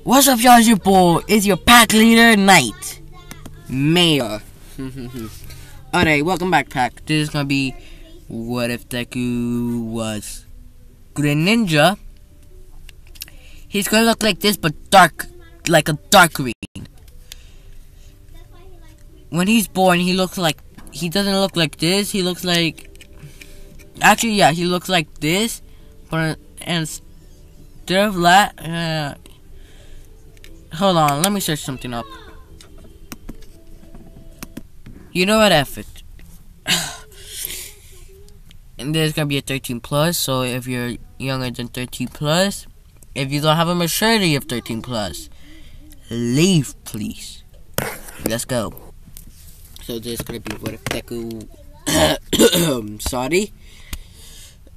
What's up, y'all? It's your boy. It's your pack leader, Knight Mayor. Alright, welcome back, pack. This is gonna be what if Deku was Greninja. He's gonna look like this, but dark, like a dark green. When he's born, he doesn't look like this. He looks like, actually, yeah, he looks like this, but instead of that, hold on, let me search something up. You know what, F it. And there's gonna be a 13 plus, so if you're younger than 13 plus, if you don't have a maturity of 13 plus, leave, please. Let's go. So this is gonna be what if Deku. Sorry.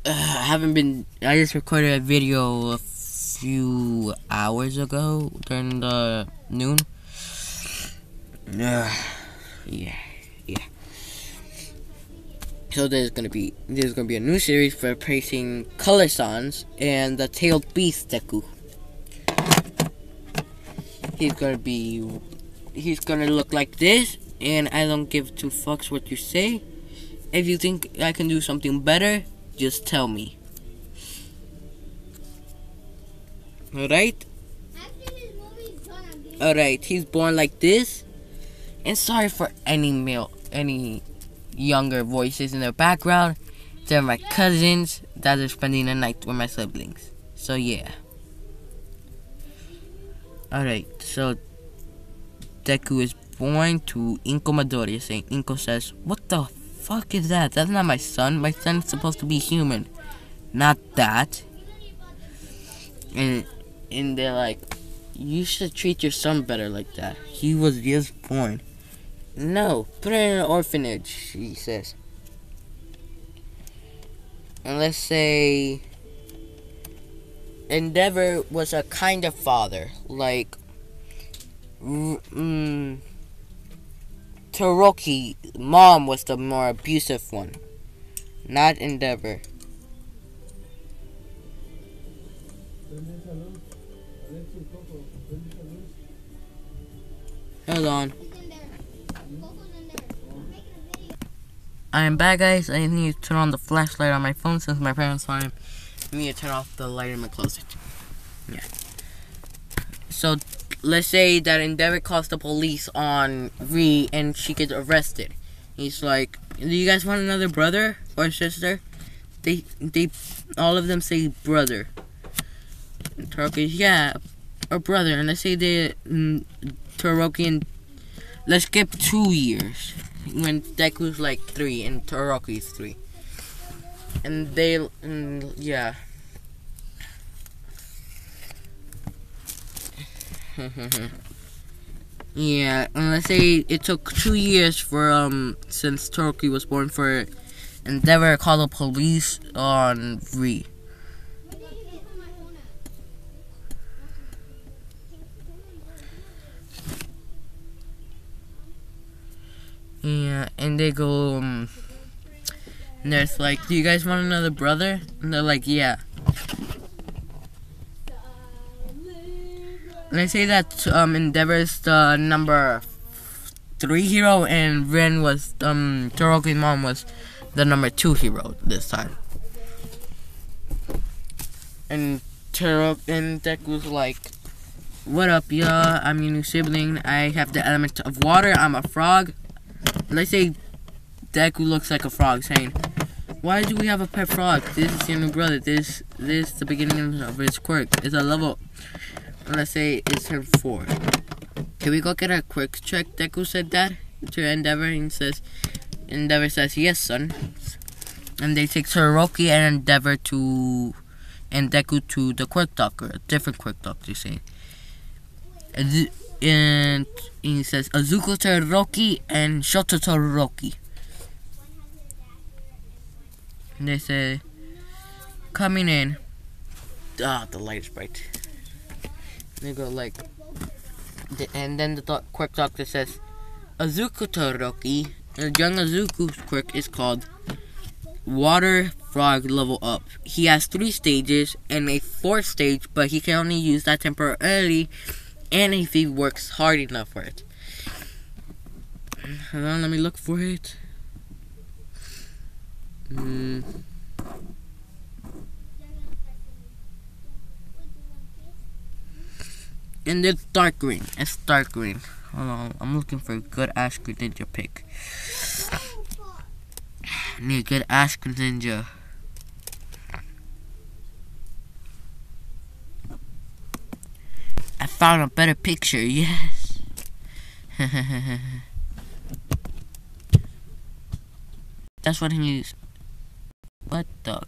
I just recorded a video a few hours ago during the noon. Yeah. So there's gonna be a new series for praising color songs and the tailed beast Deku. He's gonna look like this, and I don't give two fucks what you say. If you think I can do something better, just tell me. Alright? Alright, he's born like this. And sorry for any younger voices in the background. They're my cousins that are spending the night with my siblings. So yeah. Alright, so Deku is born to Inko Midoriya, saying Inko says, "What the fuck is that? That's not my son. My son is supposed to be human, not that." And they're like, "You should treat your son better like that. He was just born." "No, put it in an orphanage," he says. And let's say Endeavor was a kind of father, like Toroki. Mom was the more abusive one, not Endeavor. Hold on. I am back, guys. I need to turn on the flashlight on my phone since my parents saw him. I need to turn off the light in my closet. Yeah. So, let's say that Endeavor calls the police on Ree and she gets arrested. He's like, "Do you guys want another brother or sister?" They all of them say brother. And Toroki, yeah, a brother. And let's say Toroki and let's skip 2 years. When Deku's like 3 and Toroki's 3. And yeah. Yeah, and let's say it took 2 years for since Toroki was born for Endeavor to call the police on Ree. Yeah, and they go, and there's like, "Do you guys want another brother?" And they're like, "Yeah." And I say that Endeavor's the number 3 hero, and Ren was, Toroki's mom was the number 2 hero this time. And Deku's like, "What up, y'all? I'm your new sibling. I have the element of water. I'm a frog." Let's say Deku looks like a frog, saying, "Why do we have a pet frog? This is your new brother. This is the beginning of his quirk. It's a level." Let's say it's her 4. "Can we go get a quirk check?" Deku said that to Endeavor, and Endeavor says, "Yes, son." And they take Toroki and Deku to the quirk doctor, a different quirk doctor, saying. And he says, "Azuko Toroki and Shoto Toroki." And they say, "Coming in." The light is bright. They go like, and then the quirk doctor says, "Azuko Toroki, young Azuko's quirk is called Water Frog Level Up. He has 3 stages and a 4th stage, but he can only use that temporarily, and if he works hard enough for it. Hold on, let me look for it. And it's dark green. It's dark green. Hold on, I'm looking for a good Ash Greninja pick. I need a good Ash Greninja. I found a better picture, yes. That's what he needs. What the?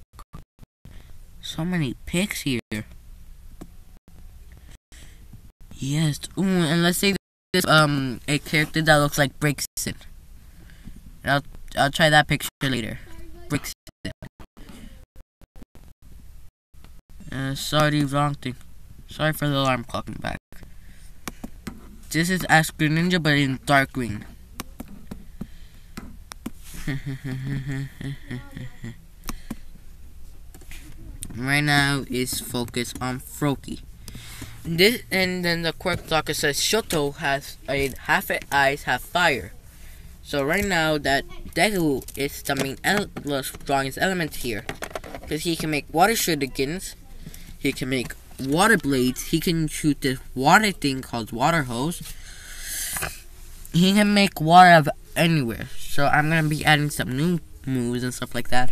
So many pics here. Yes. Ooh, and let's say this a character that looks like Brixton. I'll try that picture later. Brixton. Sorry, wrong thing. Sorry for the alarm clocking back. This is Ash Greninja, but in dark green. Right now is focused on Froakie. This, and then the quirk blocker says Shoto has a half its eyes have fire. So right now that deku is the main the strongest element here, because he can make water shurikens, he can make water blades, he can shoot this water thing called water hose. He can make water out of anywhere. So I'm gonna be adding some new moves and stuff like that.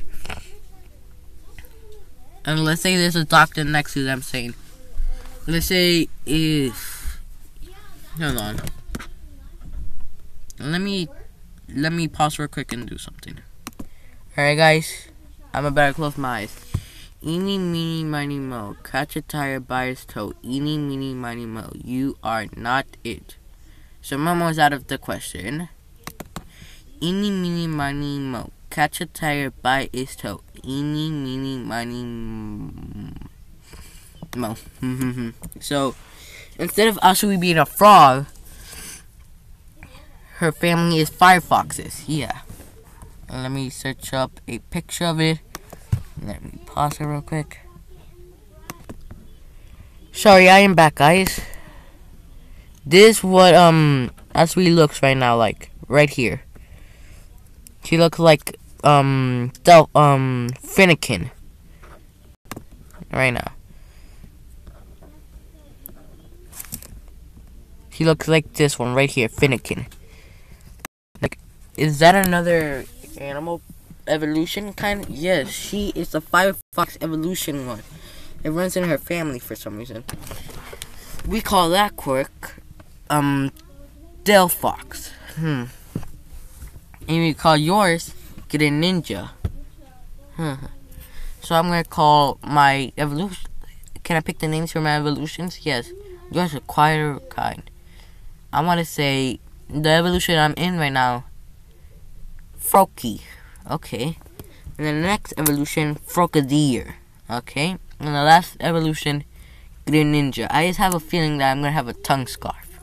And let's say there's a doctor next to them saying, let's say if, hold on, let me pause real quick and do something. Alright guys, I'm about to close my eyes. Eeny, meeny, miny, mo, catch a tire by his toe. Eeny, meeny, miny, mo, you are not it. So Momo's out of the question. Eeny, meeny, miny, mo, catch a tire by its toe. Eeny, meeny, miny, mo. So, instead of Asui being a frog, her family is fire foxes. Yeah. Let me search up a picture of it. Let me pause it real quick. Sorry, I am back, guys. This is what Asui looks right now like. Right here. She looks like Finnegan. Right now. He looks like this one right here, Finnegan. Like, is that another animal evolution kind? Yes, she is the fire fox evolution one. It runs in her family for some reason. We call that quirk, Del Fox. And we call yours Greninja. So I'm gonna call my evolution. Can I pick the names for my evolutions? Yes. Yours are quieter kind. I want to say the evolution I'm in right now, Froakie. Okay. And then the next evolution, Frogadier. Okay. And the last evolution, Greninja. I just have a feeling that I'm gonna have a tongue scarf.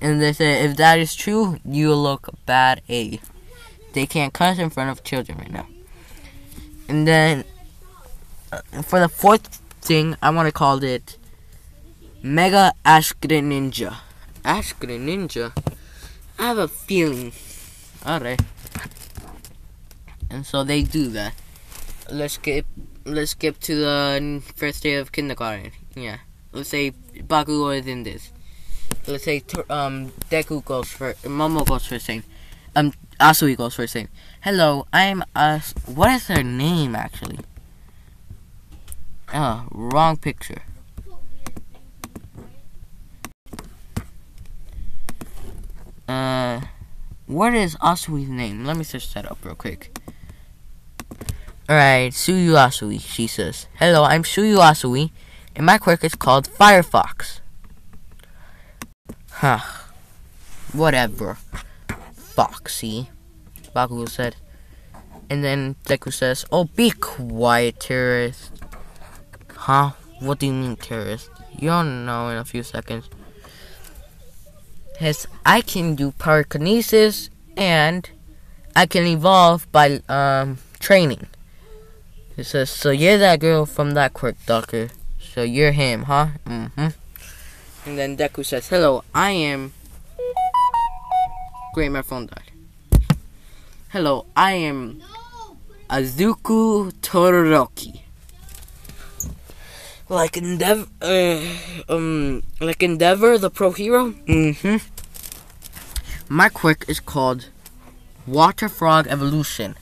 And they say if that is true, you look bad A. They can't cuss in front of children right now. And then for the 4th thing, I want to call it Mega Ash Greninja. Ash Greninja? I have a feeling. Alright. And so they do that. Let's skip to the first day of kindergarten. Yeah. Let's say Bakugo is in this. Let's say Deku goes first. Momo goes first saying. Asui goes first saying, hello, I'm what is her name actually? Wrong picture. What is Asui's name? Let me search that up real quick. Alright, Suyu Asui, she says. Hello, I'm Suyu Asui, and my quirk is called Firefox. Whatever. Foxy, Bakugo said. And then Deku says, oh, be quiet, terrorist. Huh? What do you mean, terrorist? You'll know in a few seconds. Yes, I can do pyrokinesis, and I can evolve by training. It says, so you're that girl from that quirk, Doctor. So you're him, huh? Mm-hmm. And then Deku says, hello, I am... Great, my phone died. Hello, I am Azuku Todoroki. Like Endeavor, the pro hero? Mm-hmm. My quirk is called Water Frog Evolution,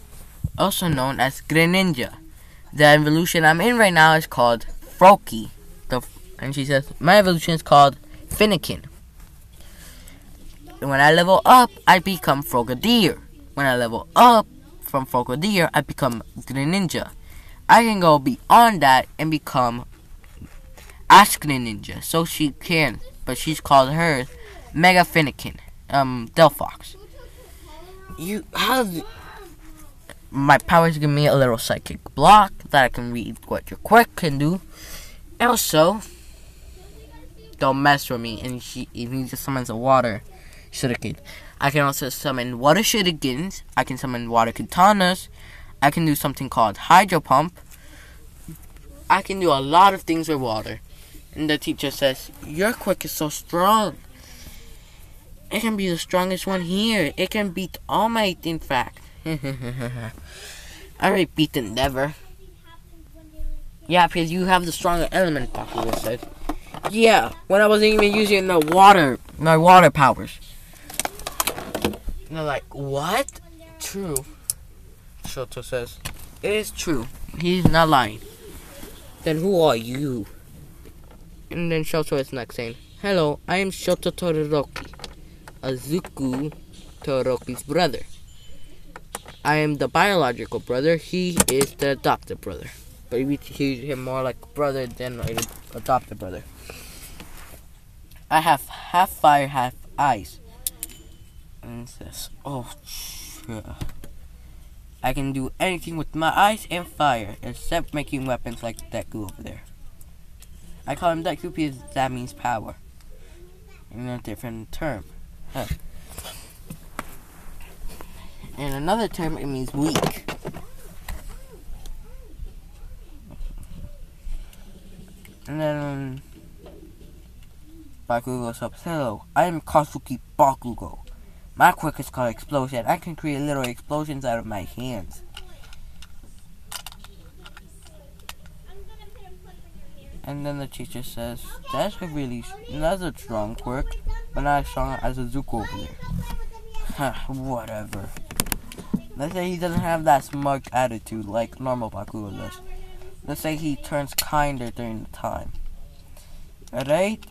also known as Greninja. The evolution I'm in right now is called Froakie. And she says, my evolution is called Finnegan. When I level up, I become Frogadier. When I level up from Frogadier, I become Greninja. I can go beyond that and become Ask Greninja. So she can, but she's called hers Mega Finnegan. Delphox. My powers give me a little psychic block that I can read what your quirk can do. Also, don't mess with me. And he just summons a water shuriken. I can also summon water shurikens. I can summon water katanas. I can do something called hydro pump. I can do a lot of things with water. And the teacher says, your quirk is so strong. It can be the strongest one here. It can beat All Might, in fact. I already beat Endeavor. Yeah, because you have the stronger element, Bakugo said. Yeah, when I wasn't even using my water powers. And they're like, what? True. Shoto says, it is true. He's not lying. Then who are you? And then Shoto is next saying, hello, I am Shoto Todoroki, Azuku Todoroki's brother. I am the biological brother. He is the adopted brother. But we treat him more like brother than an adopted brother. I have half fire, half ice. And it says, oh, sure. I can do anything with my ice and fire, except making weapons like Deku over there. I call him Deku because that means power. In a different term. Huh. In another term, it means weak. And then Bakugo says, hello, I am Katsuki Bakugo. My quirk is called Explosion. I can create little explosions out of my hands. And then the teacher says, that's a strong quirk, but not as strong as Azuku over there. Huh, whatever. Let's say he doesn't have that smug attitude like normal Bakugo does. Let's say he turns kinder during the time. Alright?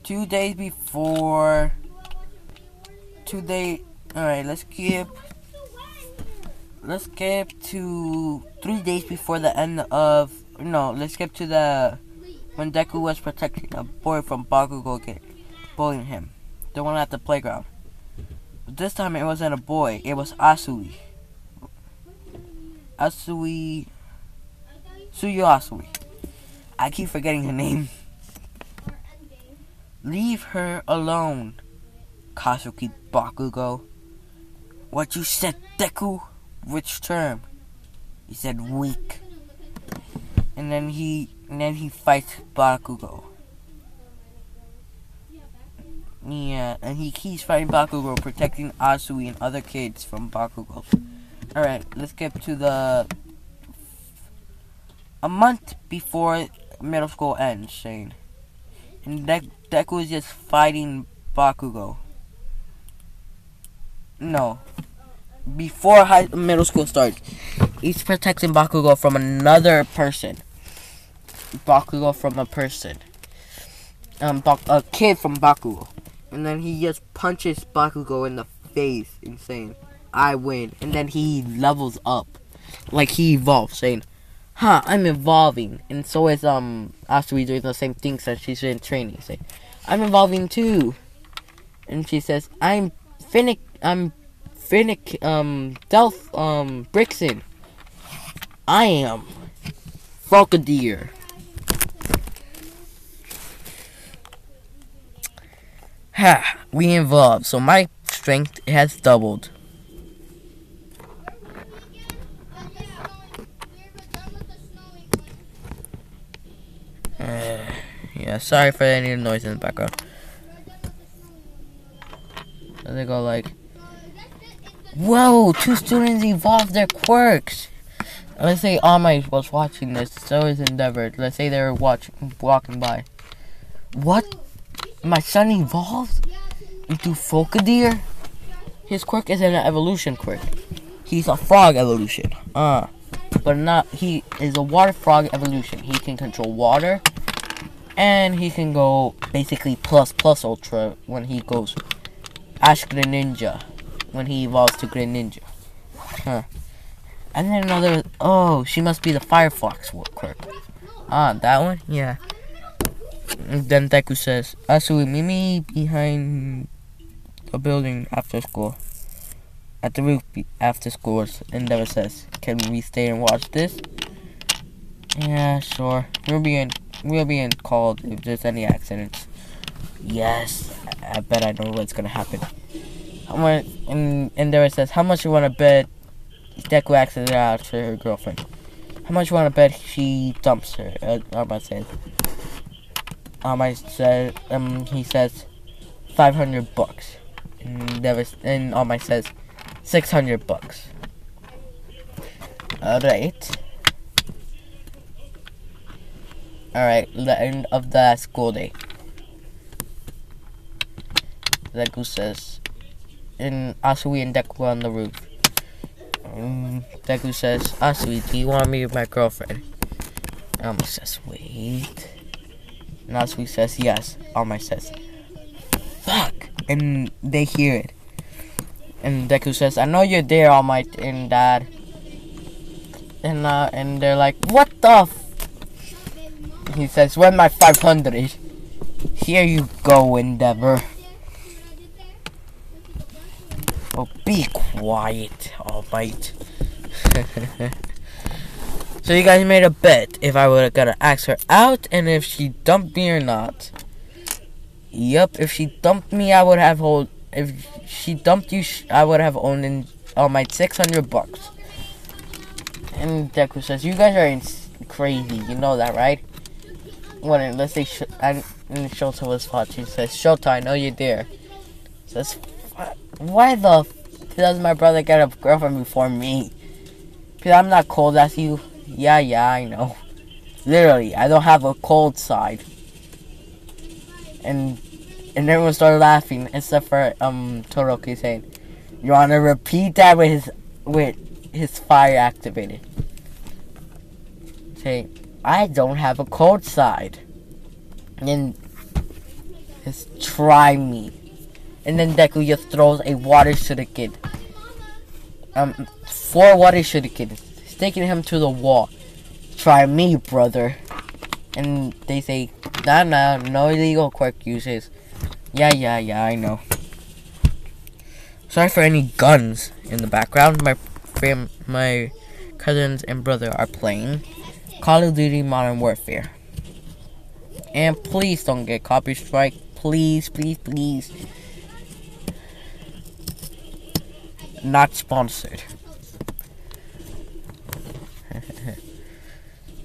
2 days before... Alright, let's skip to 3 days before the end of... No, let's skip to when Deku was protecting a boy from Bakugo bullying him. The one at the playground. But this time it wasn't a boy, it was Suyu Asui. I keep forgetting her name. Leave her alone, Katsuki Bakugo. What you said, Deku? Which term? He said weak. And then he fights Bakugo. Yeah, and he keeps fighting Bakugo, protecting Asui and other kids from Bakugo. Alright, let's get to a month before middle school ends, Shane. And Deku is just fighting Bakugo. No. Before middle school starts, he's protecting Bakugo from another person. Bakugo from a person. A kid from Bakugo. And then he just punches Bakugo in the face and saying, I win. And then he levels up. Like he evolves, saying, huh, I'm evolving. And so is Asui doing the same thing since she's in training, saying, I'm evolving too. And she says, I'm Brixen. I am Frogadier. Ha, we evolved, so my strength has doubled. Yeah, sorry for any noise in the background. So they go like, whoa, 2 students evolved their quirks. Let's say Amai was watching this, so is Endeavor. Let's say they were walking by. What? My son evolved into Folkadeer? His quirk is an evolution quirk. He's a frog evolution. But not, he is a water frog evolution. He can control water. And he can go basically plus ultra when he goes Ash Greninja. When he evolves to Greninja. And then another, oh, she must be the Firefox quirk. That one? Yeah. And then Deku says, Asui, meet me behind the building after school. At the roof after school. Endeavor says, can we stay and watch this? Yeah, sure. We'll be called if there's any accidents. Yes, I bet I know what's gonna happen. And Endeavor says, how much you wanna bet Deku accident out to her girlfriend? How much you wanna bet she dumps her? Arma says. He says $500. And Arma says $600. Alright, the end of the school day. Deku says, and Asui and Deku on the roof. Deku says, Asui, do you want to meet my girlfriend? Alma says, wait. And Asui says, yes. Alma says, fuck. And they hear it. And Deku says, I know you're there, All Might and Dad. And they're like, what the He says, where's my 500? Here you go, Endeavor. Oh, be quiet, All Might. So you guys made a bet if I would have gotta ask her out and if she dumped me or not. Yup, if she dumped me, I would have if she dumped you, I would have owned in All Might $600. And Deku says, you guys are crazy, you know that, right? Well, let's say Shota was watching. Says, Shota, I know you're there. Says, why the does my brother get a girlfriend before me? Because I'm not cold as you. Yeah, I know. Literally, I don't have a cold side. And everyone started laughing, except for Todoroki saying, you wanna repeat that with his fire activated. Saying, I don't have a cold side. And then just try me. And then Deku just throws a water shuriken. 4 water shurikens, sticking him to the wall. Try me, brother. And they say, nah, no illegal quirk uses. Yeah, I know. Sorry for any guns in the background. My cousins and brother are playing Call of Duty Modern Warfare. And please don't get copy strike. Please. Not sponsored.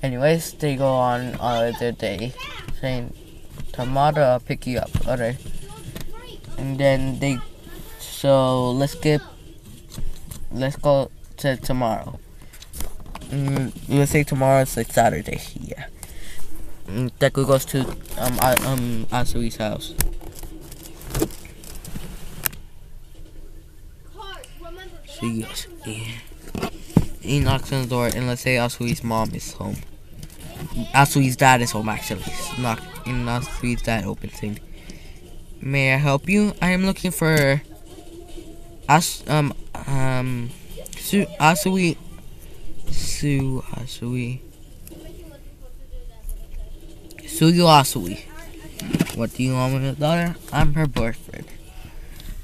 Anyways, they go on their day saying, tomorrow I'll pick you up. Alright. And then let's go to tomorrow. Let's say tomorrow is like Saturday. Yeah. Deku goes to Asui's house. So yes, yeah. He knocks on the door and let's say Asui's mom is home. Asui's dad is home actually. And Asui's dad opens saying, may I help you? I am looking for Suyu Asui. What do you want with your daughter? I'm her boyfriend.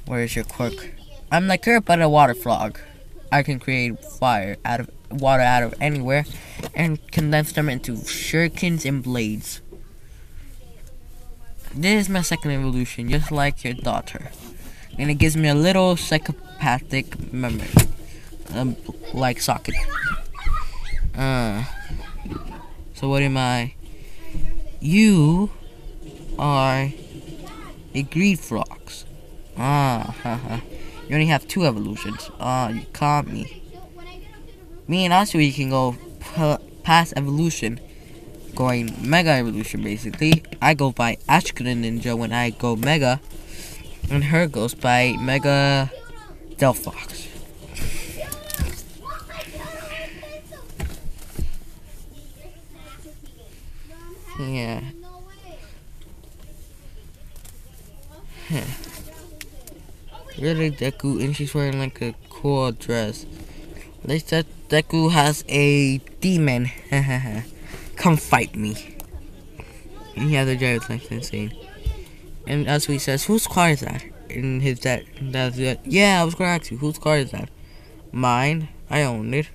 Where is your quirk? I'm like her, but a water frog. I can create water out of anywhere and condense them into shurikens and blades. This is my second evolution, just like your daughter. And it gives me a little psychopathic memory. Like socket. So what am I? You are a greed fox. Haha. You only have 2 evolutions. You caught me. Me and Asui can go past evolution, going mega evolution basically. I go by greninja when I go mega, and her goes by mega Delphox. Yeah. Really Deku, and she's wearing like a cool dress. They said Deku has a demon. Come fight me. And he has a driver's license scene. And Asui says, whose car is that? And his dad's like, yeah, I was gonna ask you, whose car is that? Mine. I own it.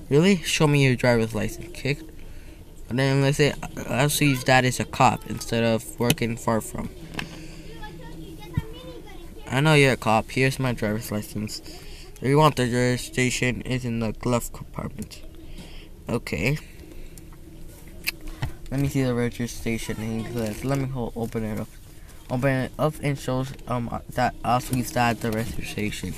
Really? Show me your driver's license, kid. And then let's say Asui's dad is a cop instead of working far from. I know you're a cop. Here's my driver's license. If you want the registration, it's in the glove compartment. Okay. Let me see the registration. Let me open it up. Open it up and shows that Asui's dad the registration.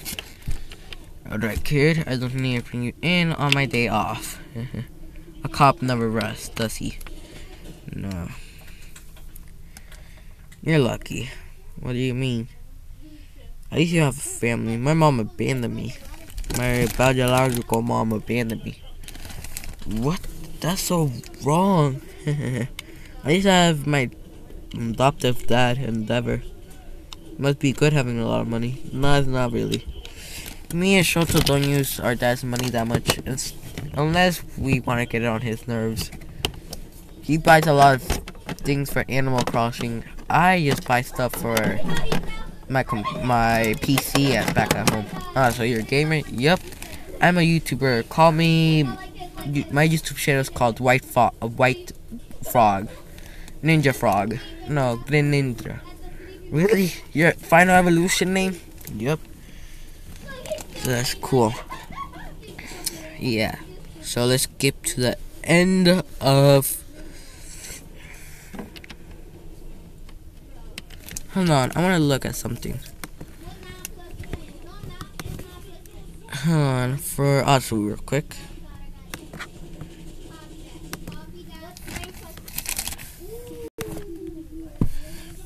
Alright, kid. I don't need to bring you in on my day off. A cop never rests, does he? No. You're lucky. What do you mean? At least you have a family. My mom abandoned me. My biological mom abandoned me. What? That's so wrong. At least I have my adoptive dad, Endeavor. Must be good having a lot of money. No, it's not really. Me and Shoto don't use our dad's money that much, unless we want to get it on his nerves. He buys a lot of things for Animal Crossing. I just buy stuff for my PC back at home. So you're a gamer? Yep. I'm a YouTuber. Call me. My YouTube channel is called White Frog. Ninja Frog. No, greninja. Really? Your final evolution name? Yep. So that's cool. Yeah. So let's skip to the end of. Hold on, I want to look at something. Hold on, for Atsu real quick.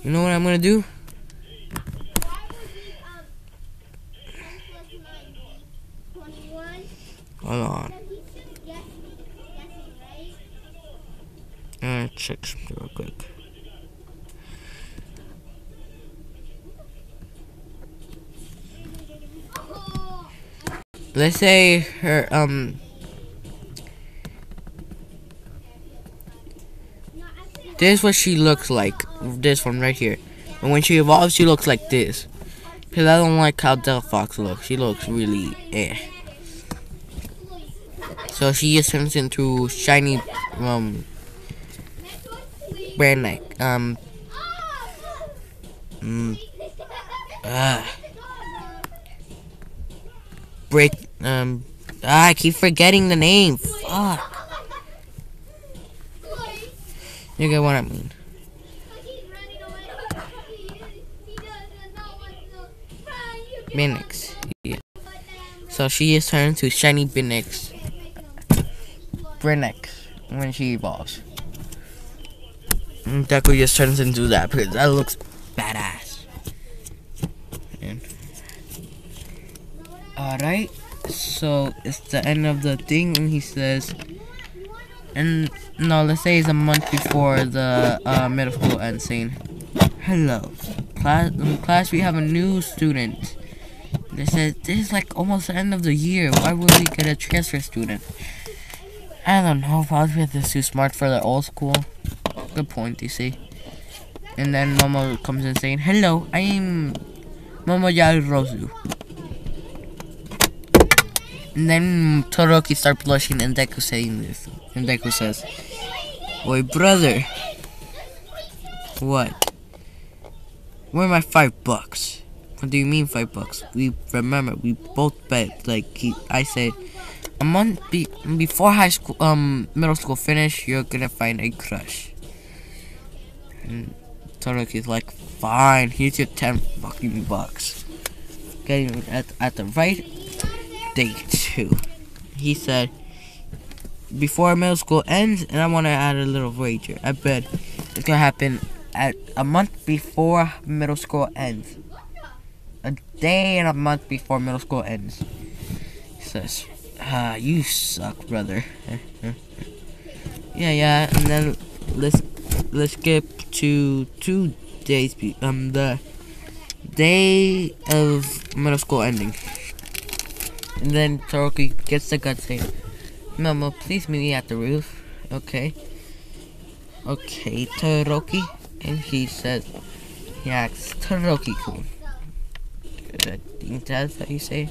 You know what I'm gonna do? Hold on. I'm gonna check something real quick. Let's say her, this is what she looks like. This one right here. And when she evolves, she looks like this. Because I don't like how Delphox looks. She looks really, So she just turns into shiny, brand neck. I keep forgetting the name. Fuck. You get what I mean. Binix. Yeah. So she is turned to shiny Binix. Brinix when she evolves. And Deku just turns into that because that looks badass. Alright. So it's the end of the thing, and he says, and no, let's say it's a month before the middle school ends, saying, hello, class, we have a new student. They said, this is like almost the end of the year, why would we get a transfer student? I don't know, probably they're too smart for the old school. Good point, you see. And then Momo comes in saying, hello, I am Momo Yarurozu. And then Todoroki starts blushing and Deku saying this. And Deku says, "Oi, brother." What? Where are my $5? What do you mean $5? We remember we both bet. Like I said, a month before high school, middle school finish, you're gonna find a crush. And Todoroki's like, fine, here's your 10 fucking bucks. Getting at the right day too. He said, before middle school ends, and I want to add a little wager. I bet it's gonna happen at a month before middle school ends. A day and a month before middle school ends. He says, you suck, brother. yeah, and then let's skip to 2 days. The day of middle school ending, and then Todoroki gets the guts saying, Momo, please meet me at the roof. Okay, Todoroki. And he says, he asks, Todoroki-kun. I think that's how you say.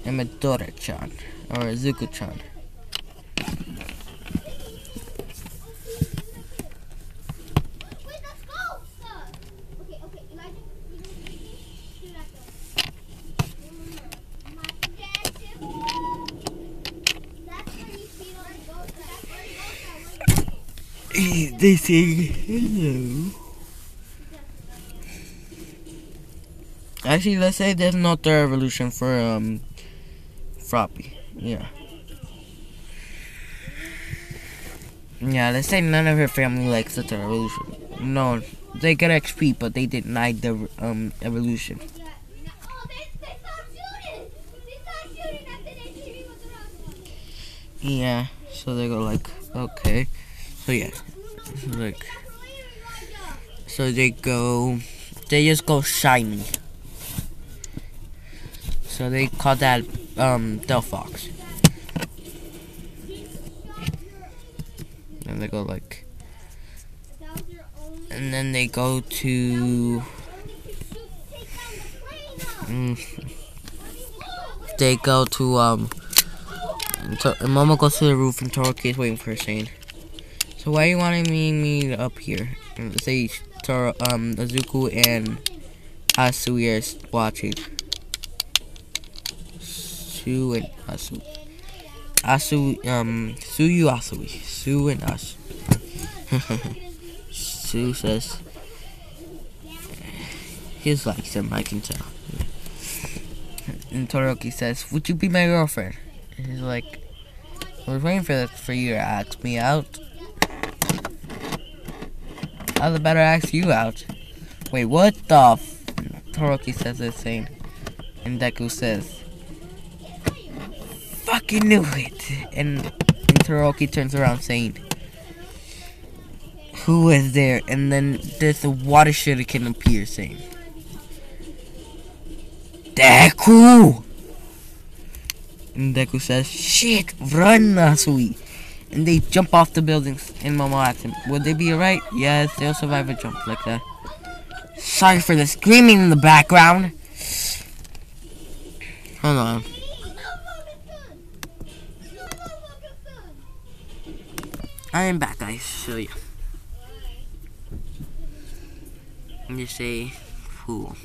I'm a Dora-chan, or a Zuko-chan. They say hello. Actually, let's say there's no third evolution for Froppy. Yeah, let's say none of her family likes the third evolution. No, they get XP, but they denied the evolution. Yeah, so they go like, okay. So yeah, like, so they just go shiny. So they call that Delphox. And they go like, and then they go to and Momo goes to the roof and Todoroki is waiting for her saying, so why are you wanting me up here? And say Azuku and Asui are watching. Sue and Asu. Sue and Asu. Sue says he likes him, I can tell. And Todoroki says, would you be my girlfriend? And he's like, I was waiting for you to ask me out. How the better ask you out? Wait, what the Todoroki says the same. And Deku says, fucking knew it. And Todoroki turns around saying, who is there? And then there's a water shuriken appear saying, Deku! And Deku says, shit, run, Asui. And they jump off the buildings. And Momo asks him, would they be alright? Yes, they'll survive a jump like that. Sorry for the screaming in the background. Hold on. I am back, guys. So yeah. And you say, fool.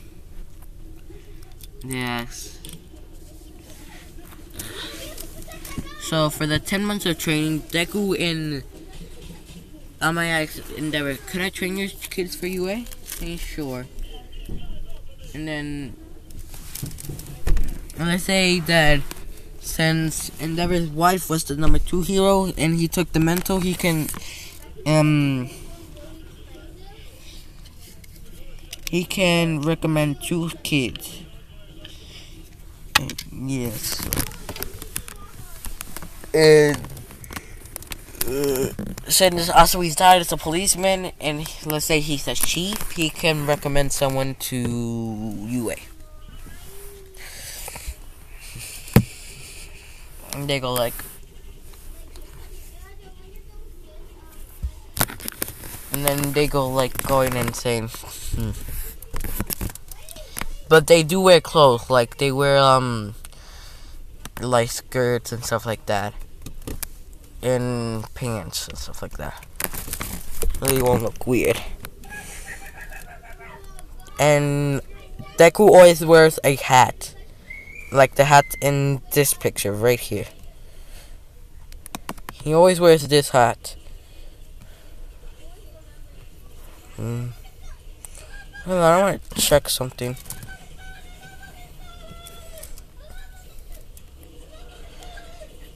Yes. So for the 10 months of training, Deku and I asked Endeavor, could I train your kids for UA? Okay, sure. And then let's say that since Endeavor's wife was the number 2 hero and he took the mental, he can recommend 2 kids. Yes. And since Asui's dad is a policeman, and let's say he's a chief, he can recommend someone to UA. And they go like, and then they go like going and saying, But they do wear clothes, like they wear like skirts and stuff like that, and pants and stuff like that. Really won't look weird. And Deku always wears a hat, like the hat in this picture right here. He always wears this hat. Hold on, I want to check something.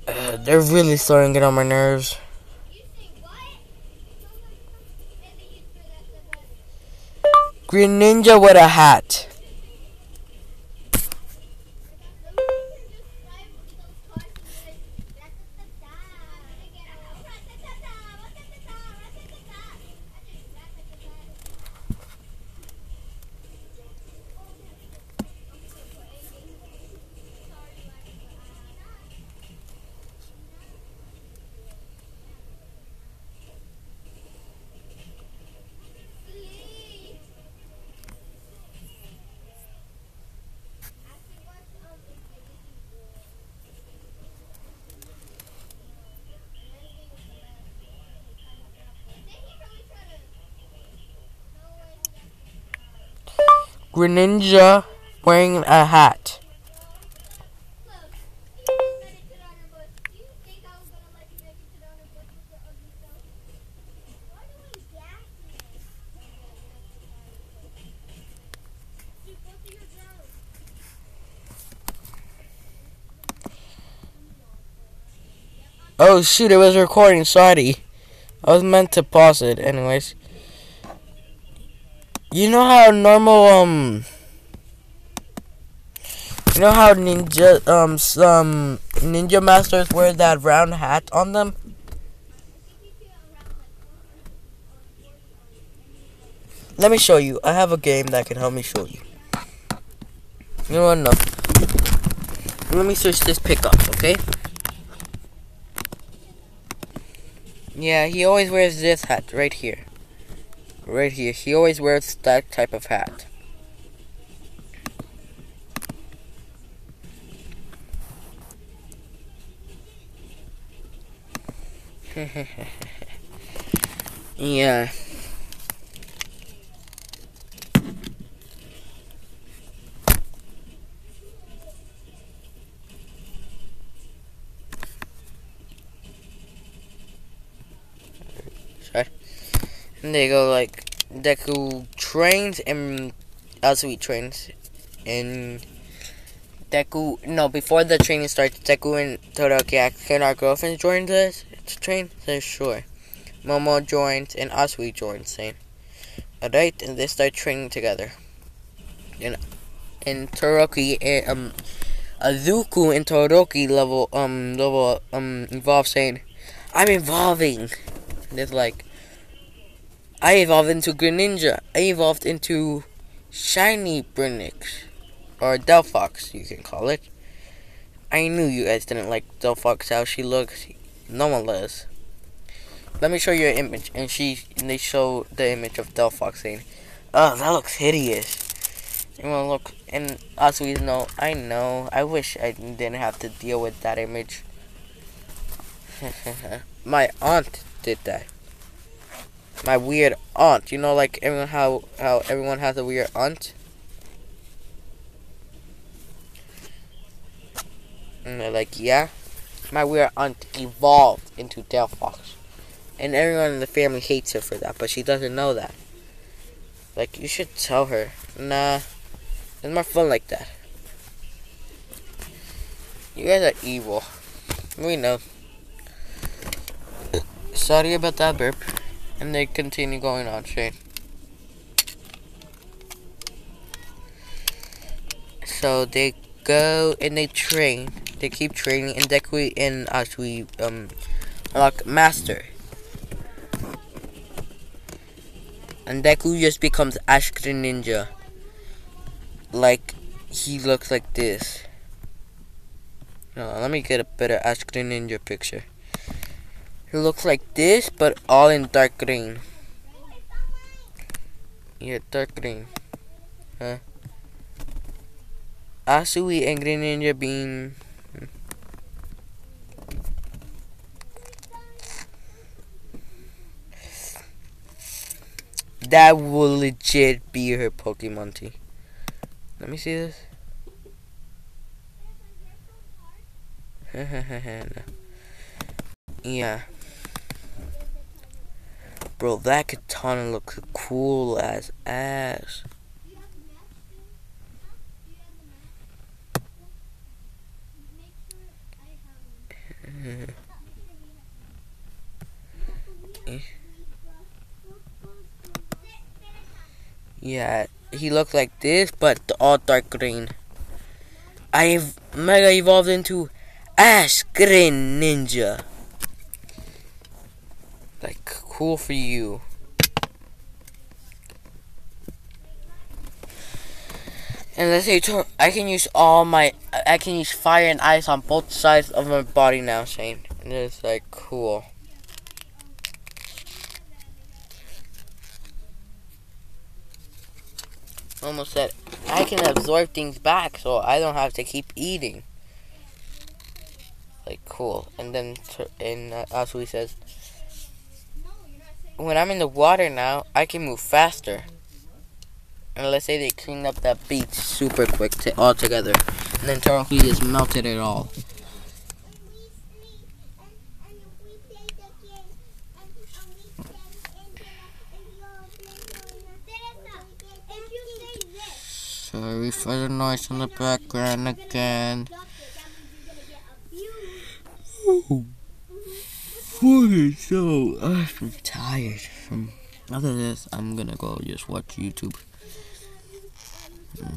They're really starting to get on my nerves. Greninja with a hat. Greninja wearing a hat. Oh shoot, it was recording, sorry. I was meant to pause it anyways. You know how normal you know how some ninja masters wear that round hat on them? Let me show you. I have a game that can help me show you. You know what? No. Let me switch this pick up, okay? Yeah, he always wears this hat right here. Right here. He always wears that type of hat. Yeah. Sorry. And they go like Deku trains and Asui trains. And Deku, no, before the training starts, Deku and Todoroki can our girlfriends join us to train? So sure. Momo joins and Asui joins, saying, alright, and they start training together. And Todoroki and Azuku and Todoroki level evolve, saying, I'm evolving. And it's like, I evolved into Greninja. I evolved into Shiny Brinix. Or Delphox, you can call it. I knew you guys didn't like Delphox, how she looks. No one does. Let me show you an image. And they show the image of Delphox saying, oh, that looks hideous. And we'll look, and Asui's no, I know. I wish I didn't have to deal with that image. My aunt did that. My weird aunt. You know, like everyone how everyone has a weird aunt. And they're like, yeah. My weird aunt evolved into Delphox. And everyone in the family hates her for that, but she doesn't know that. Like, you should tell her. Nah, it's more fun like that. You guys are evil. We know. Sorry about that burp. And they continue going on, Shane. So they go and they train. They keep training, and Deku and Asui unlock Master. And Deku just becomes Ash Greninja. Like, he looks like this. Let me get a better Ash Greninja picture. He looks like this, but all in dark green. Yeah, dark green. Huh? Asui and Greninja being... That will legit be her Pokemon T. Let me see this. No. Yeah. Bro, that katana looks cool as ass. Yeah, he looks like this, but all dark green. I've mega evolved into Ash Greninja. Like, cool for you. And let's say I can use I can use fire and ice on both sides of my body now, Shane. And it's like cool. Almost said I can absorb things back, so I don't have to keep eating. Like cool. And then also he says, when I'm in the water now, I can move faster. And let's say they cleaned up that beach super quick all together, and then Toroki just melted it all. Sorry for the noise in the background again. Oh, so I'm tired. After this, I'm gonna go just watch YouTube.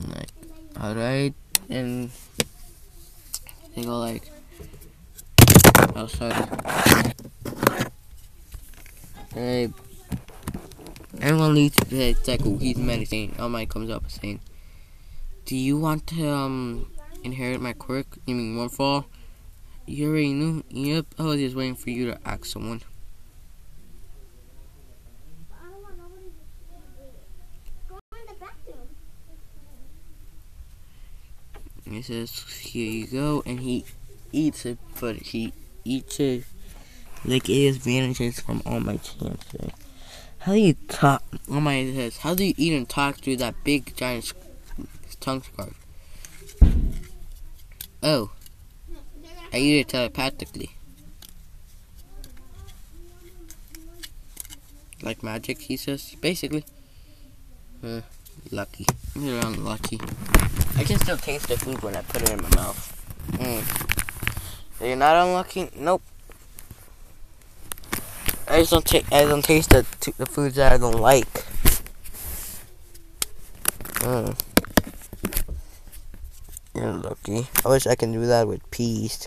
Like, alright, and they go like, oh sorry. Hey, everyone leaves deku. He's meditating. Oh my, comes up saying, do you want to inherit my quirk? You mean one fall? You already knew. Yep, I was just waiting for you to ask someone. He says, here you go, and he eats it, but he eats it like it is vanishes from all my chances. How do you talk? Oh my, it says, how do you eat and talk through that big giant tongue scarf? Oh, I eat it telepathically. Like magic, he says, basically. Lucky. You're unlucky. I can still taste the food when I put it in my mouth. You're not unlucky? Nope. I don't taste the foods that I don't like. You're lucky. I wish I can do that with peas.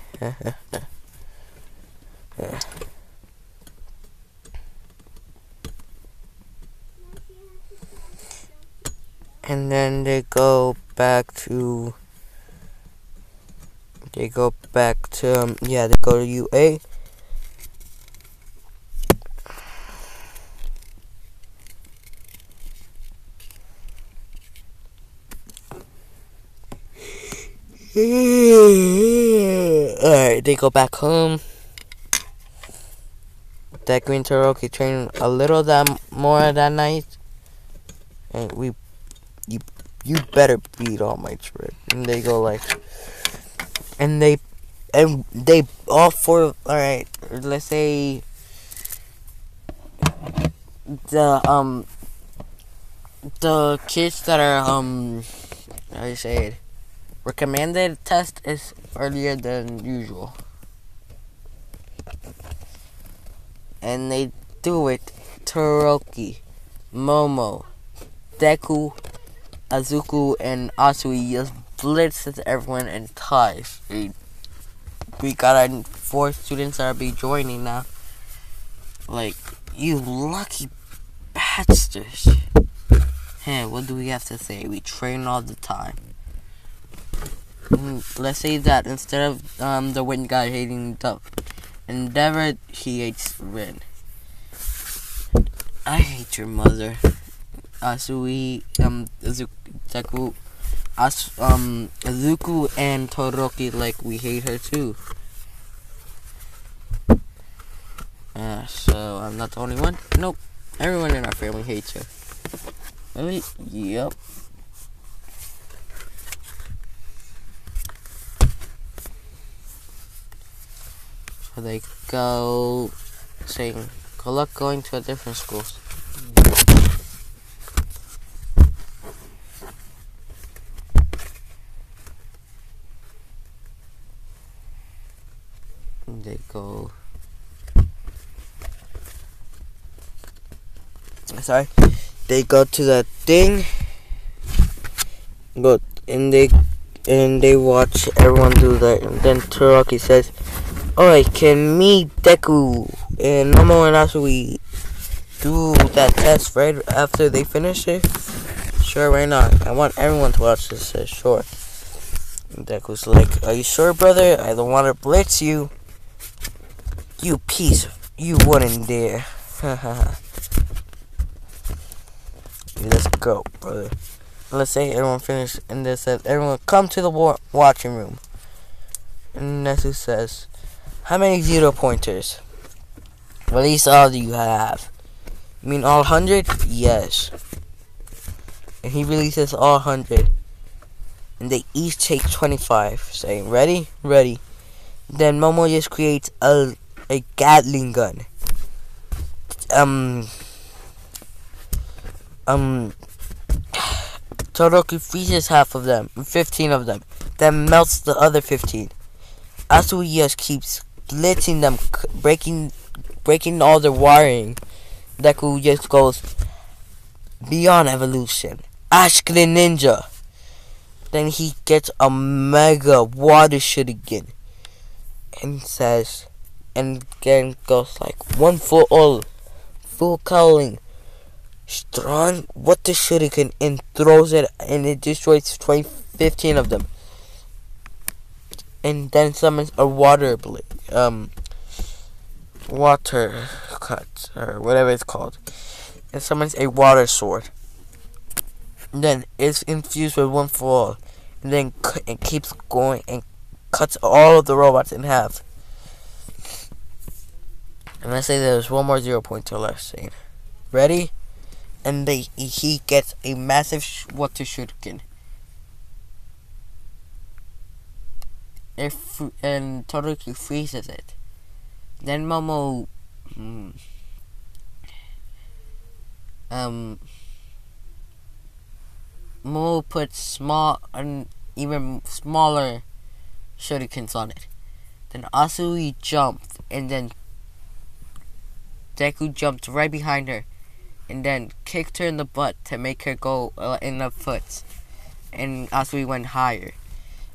And then they go back to yeah, they go to UA. Alright, they go back home. That green Toroki trained a little more that night, and you better beat all my trip. And they go like, and they all four. All right, let's say the kids that are how do you say it, recommended test is earlier than usual, and they do it. Toroki, Momo, Deku, Azuku, and Asui just blitzes everyone and ties. We got our 4 students that will be joining now. Like, you lucky bastards. Hey, what do we have to say? We train all the time. Let's say that instead of the wind guy hating the Endeavor, he hates Rin. I hate your mother. Asui, Deku, Azuku, and Toroki, like, we hate her too. So I'm not the only one? Nope. Everyone in our family hates her. Really? Yep. So they go saying Good luck going to a different school. They go. Sorry. They go to the thing. Go and they watch everyone do that. And then Todoroki says, "Alright, can me, Deku, and Momo and Asui do that test right after they finish it?" "Sure, why not? I want everyone to watch this." Says, "Sure." And Deku's like, "Are you sure, brother? I don't want to blitz you. You piece, you wouldn't dare." Let's go, brother. Let's say everyone finished, and they said, "Everyone come to the watching room." And Nesu says, "How many 0-pointers?" "At least all do you have." "You mean all 100? "Yes." And he releases all 100. And they each take 25, saying, "Ready? Ready." Then Momo just creates a Gatling gun. Todoroki freezes half of them, 15 of them, then melts the other 15. Asui just keeps blitzing them, breaking all their wiring. Deku just goes, "Beyond evolution, Ash Greninja." Then he gets a mega water shuriken and says, and then goes like 1 foot all, full cowling, strong water shuriken, and throws it, and it destroys 15 of them. And then summons a water cut, or whatever it's called, and summons a water sword. And then it's infused with 1 for all, and then it keeps going and cuts all of the robots in half. And let's say there's one more 0-pointer left. Saying, "Ready?" And he gets a massive water shuriken. And Todoroki freezes it. Then Momo Momo puts small and even smaller shurikens on it. Then Asui jumped, and then Deku jumped right behind her, and then kicked her in the butt to make her go in the foot. And Asui went higher.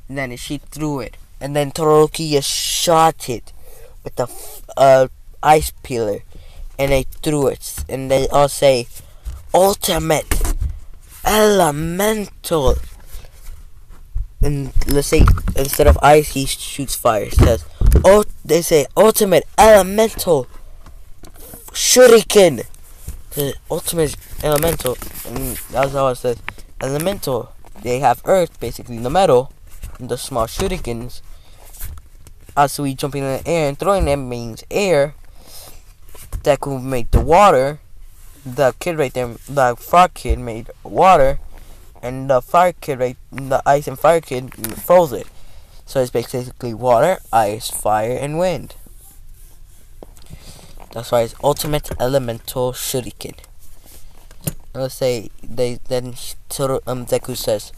And then she threw it, and then Todoroki just shot it with the ice peeler, and they threw it, and they all say, "Ultimate Elemental." And let's say instead of ice, he shoots fire. It says, they say Ultimate Elemental Shuriken. The Ultimate Elemental, and that's how it says Elemental. They have earth, basically the metal, and the small shurikens. Asui jumping in the air and throwing them means air. Deku made the water. The kid right there, the frog kid, made water. And the fire kid, the ice and fire kid, froze it. So it's basically water, ice, fire, and wind. That's why it's Ultimate Elemental Shuriken. Let's say then Deku says,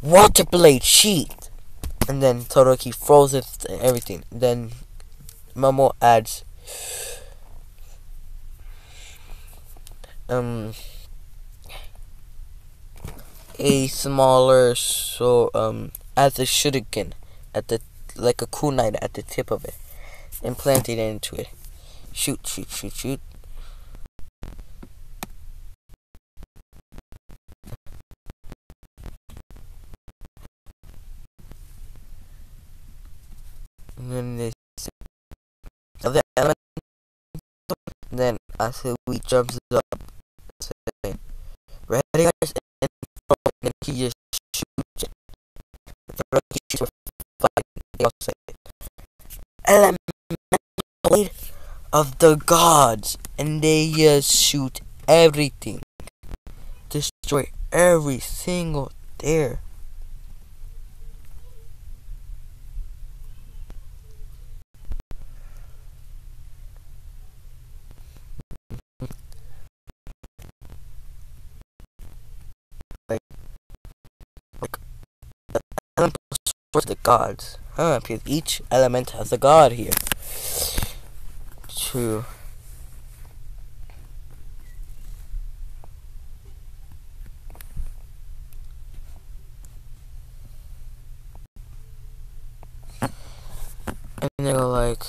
"Water Blade Sheath," and then Todoroki froze everything. Then Momo adds a smaller as a shuriken at the like a kunai at the tip of it, and planted it into it. Shoot. And then they say, "Other element." Then Asui jumps up, saying, "Ready, guys?" And he just shoots it. He shoots with fire. They all say, "Elemental of the gods," and they just shoot everything, destroy every single there. for the gods. Because each element has a god here. True. And they go like,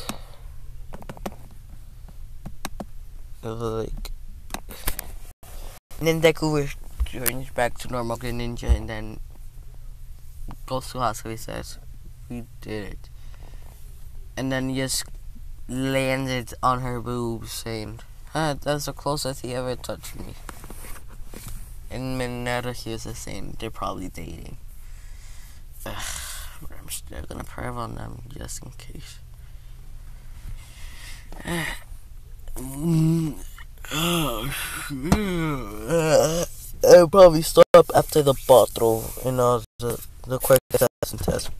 and then Deku returns back to normal greninja, and then goes to hospital. He says, "We did it," and then he just landed on her boobs, saying, "That's the closest he ever touched me." And Mineta hears the saying, "They're probably dating." I'm still gonna pray on them just in case. I'll probably stop after the bottle and the quick assassin test.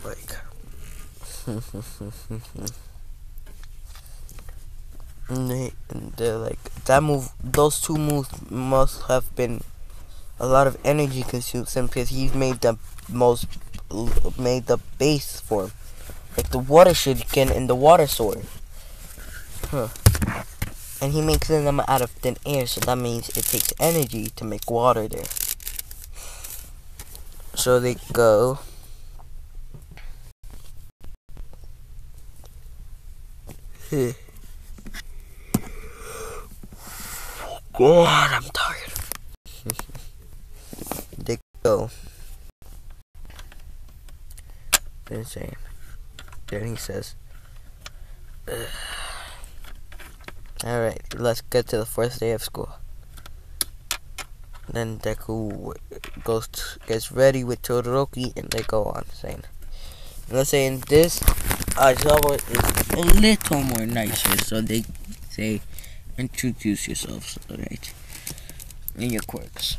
Like, and they're like, that move, those two moves must have been a lot of energy consumed because he's made the base for him. Like the water shuriken and the water sword. And he makes them out of thin air, so that means it takes energy to make water there. So they go. God, I'm tired. They go. Then he says, "Alright, let's get to the first day of school." Then Deku gets ready with Todoroki, and they go on saying, let's say in this, Aizawa is a little more nicer, so they say, "Introduce yourselves," alright, and your quirks.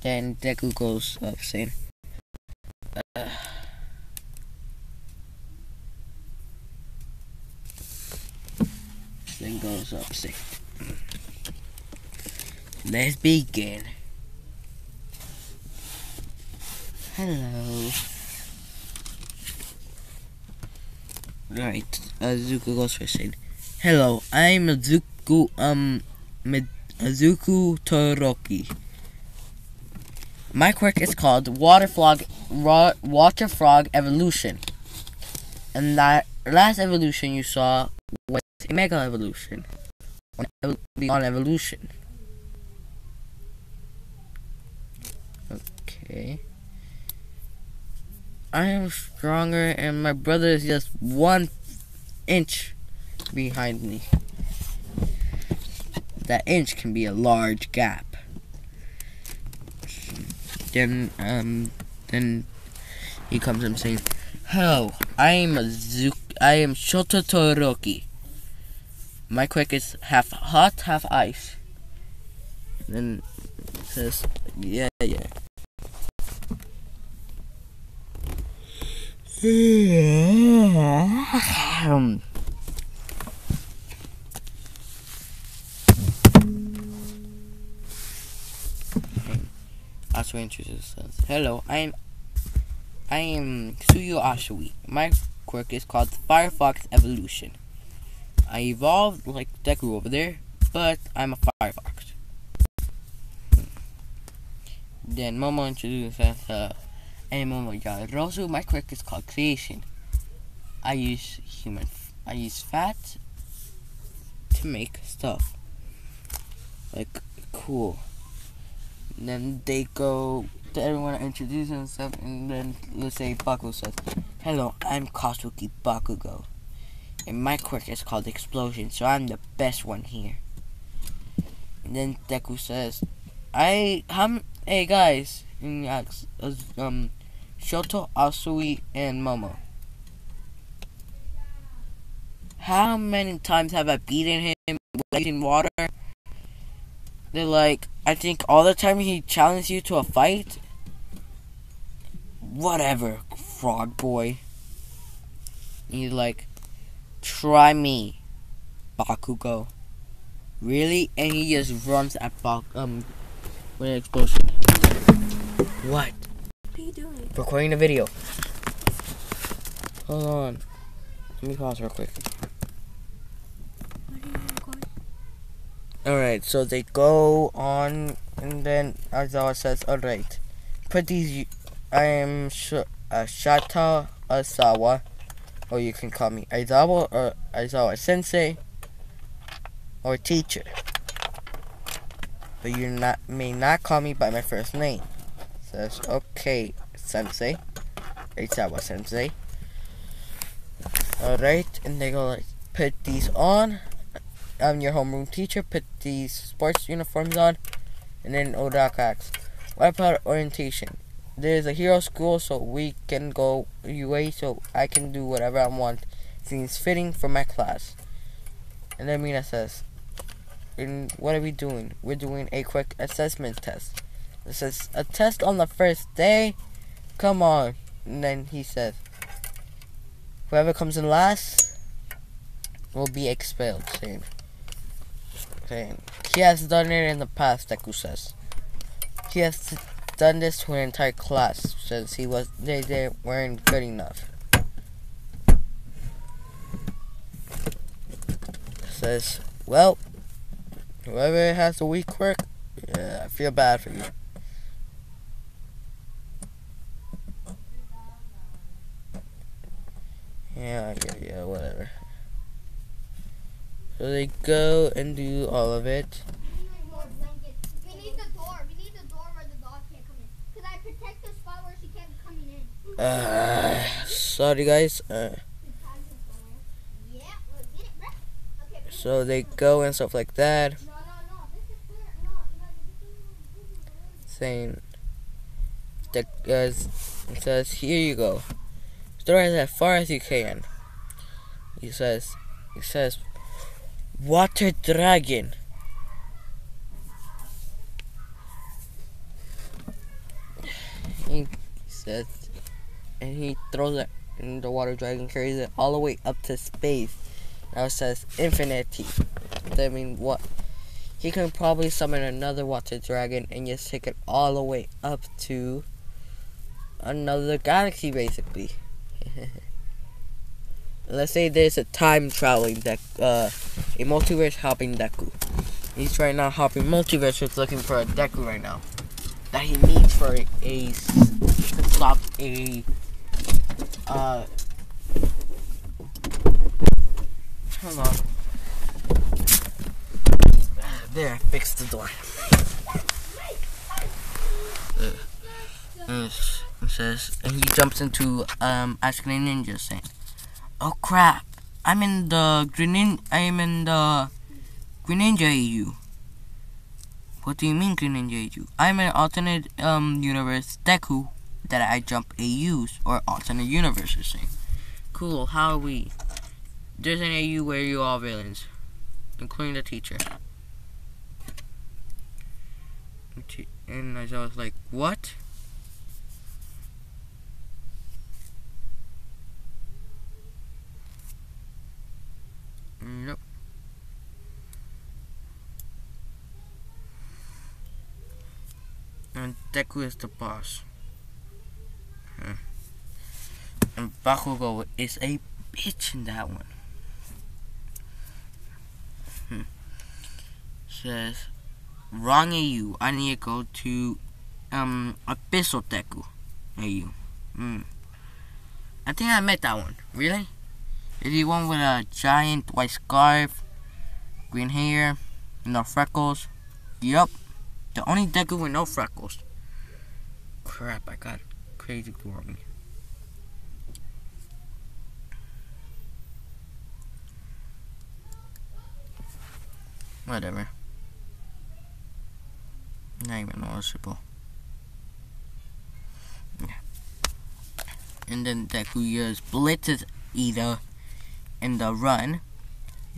Then Deku goes up saying, then goes up saying, "Let's begin. Hello." Right, Zuko goes first saying, "Hello, I'm Zuko Todoroki. My quirk is called Water Frog Evolution. And that last evolution you saw was a Mega Evolution. On evolution." Okay. "I am stronger and my brother is just 1 inch behind me. That inch can be a large gap." Then he comes in saying, "Hello, I am Shoto Todoroki. My quirk is half hot, half ice." And then it says, yeah. Also introduces us. "Hello, I am Tsuyu Ashui. My quirk is called Firefox Evolution. I evolved like Deku over there, but I'm a Firefox." Then Momo introduces us. "Hey Momo Yarosu, my quirk is called Creation. I use fat to make stuff. Like, cool." And then they go to everyone introduce themselves, and then let's say Bakugo says, "Hello, I'm Katsuki Bakugo. And my quirk is called Explosion, so I'm the best one here." And then Deku says, hey guys," and he asks, Shoto, Asui, and Momo, "How many times have I beaten him in water?" They're like, "I think all the time he challenged you to a fight." "Whatever, frog boy." And he's like, "Try me, Bakugo." "Really?" And he just runs at with an explosion. What? What are you doing? Recording the video. Hold on. Let me pause real quick. What are you recording? Alright, so they go on, and then Aizawa says, alright, put these, I am Shata Asawa, or you can call me Aizawa or Aizawa Sensei, or teacher. But you may not call me by my first name. Says, okay, Sensei, Aizawa Sensei. Alright, and they go like, put these on. I'm your homeroom teacher, put these sports uniforms on. And then Odaka asks, what about orientation? There's a hero school, so we can go UA, so I can do whatever I want. Seems fitting for my class. And then Mina says, and what are we doing? We're doing a quick assessment test. It says, a test on the first day? Come on. And then he says, whoever comes in last will be expelled. Saying, he has done it in the past, Deku says. He has done this to an entire class since they weren't good enough. Says, well, whoever has a weak work, yeah, I feel bad for you. Yeah, whatever. So they go and do all of it. We need the door. We need the door where the dog can't come in. Because I protect the spot where she can't come in. Sorry guys. Yeah, well, get it, bro. Okay. So they go and stuff like that. No. This is clear. Saying that it says, here you go. Throw it as far as you can. He says, water dragon. He says, and he throws it, and the water dragon carries it all the way up to space. Now it says infinity. That means what? He can probably summon another water dragon and just take it all the way up to another galaxy, basically. Let's say there's a time traveling deck, a multiverse hopping Deku. He's right now hopping multiverses looking for a Deku right now that he needs for to stop a hold on. There, fix the door. It says, and he jumps into Ash Greninja saying, oh crap, I'm in the Greninja AU. What do you mean Greninja AU? I'm in alternate universe Deku that I jump AUs, or alternate universes saying. Cool, how are we? There's an AU where you all villains, including the teacher. And I was like, what? Nope. And Deku is the boss. And Bakugo is a bitch in that one. Says, wrong AU. I need to go to Abyssal Deku AU. I think I met that one. Really? Is he one with a giant white scarf, green hair, no freckles? Yup. The only Deku with no freckles. Crap, I got crazy glory. Whatever. Not even noticeable. Yeah. And then Deku just blitzes Ida in the run.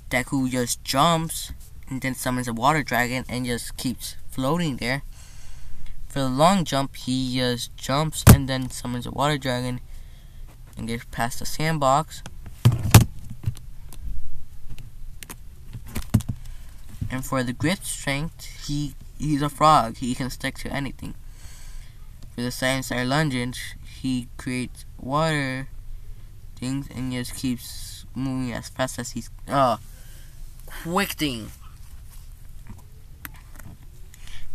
Deku just jumps and then summons a water dragon and just keeps floating there. For the long jump, he just jumps and then summons a water dragon and gets past the sandbox. And for the grip strength, he he's a frog. He can stick to anything. For the Saiyan Lungeons, he creates water things and just keeps moving as fast as he's quick thing.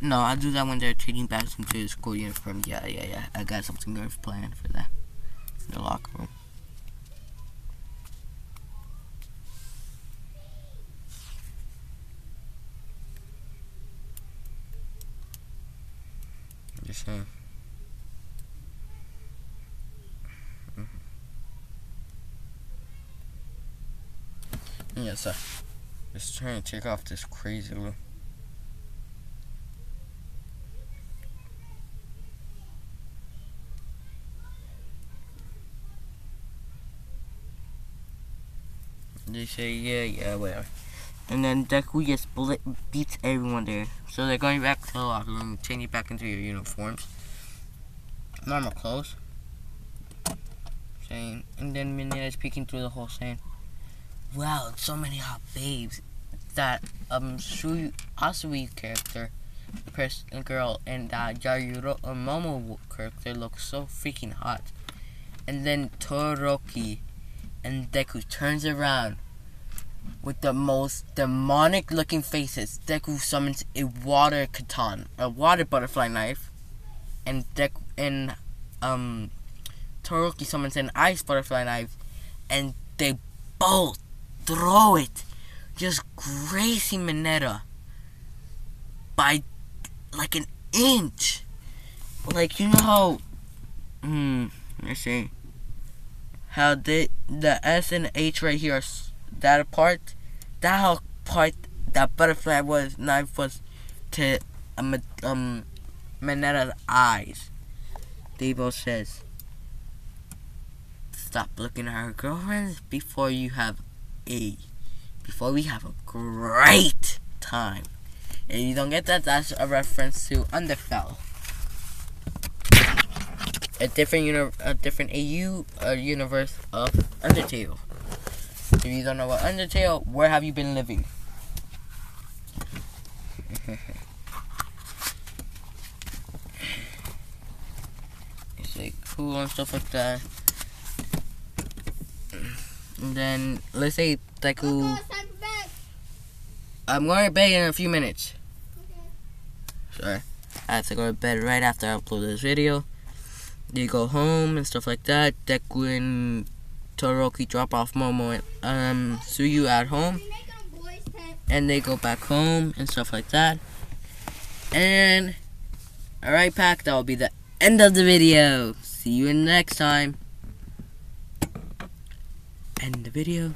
No, I'll do that when they're changing back into the school uniform. Yeah. I got something good planned for that in the locker room. Just saying. Yeah, so just trying to take off this crazy little. They say yeah, whatever. And then Deku just beats everyone there. So they're going back to the locker room, changing back into your uniforms, normal clothes. Saying, and then Mineta's peeking through the hole, saying, "Wow, so many hot babes." That Asui character, person, girl, and that Yayuro Momo character looks so freaking hot. And then Todoroki and Deku turns around with the most demonic looking faces. Deku summons a water katana, a water butterfly knife, and Todoroki summons an ice butterfly knife, and they both throw it, just grazing Mineta by like an inch. Like, you know how let's see how the S and H right here are that part that butterfly knife was to Mineta's eyes. Devo says, "Stop looking at her girlfriends before we have a great time." If you don't get that, that's a reference to Underfell. A different universe of Undertale. If you don't know about Undertale, where have you been living? It's like cool and stuff like that. And then let's say Deku. I'm going to bed in a few minutes. Okay. Sorry, I have to go to bed right after I upload this video. They go home and stuff like that. Deku and Todoroki drop off Momo and Suyu at home, and they go back home and stuff like that. And alright, Pack, that will be the end of the video. See you in the next time. End the video.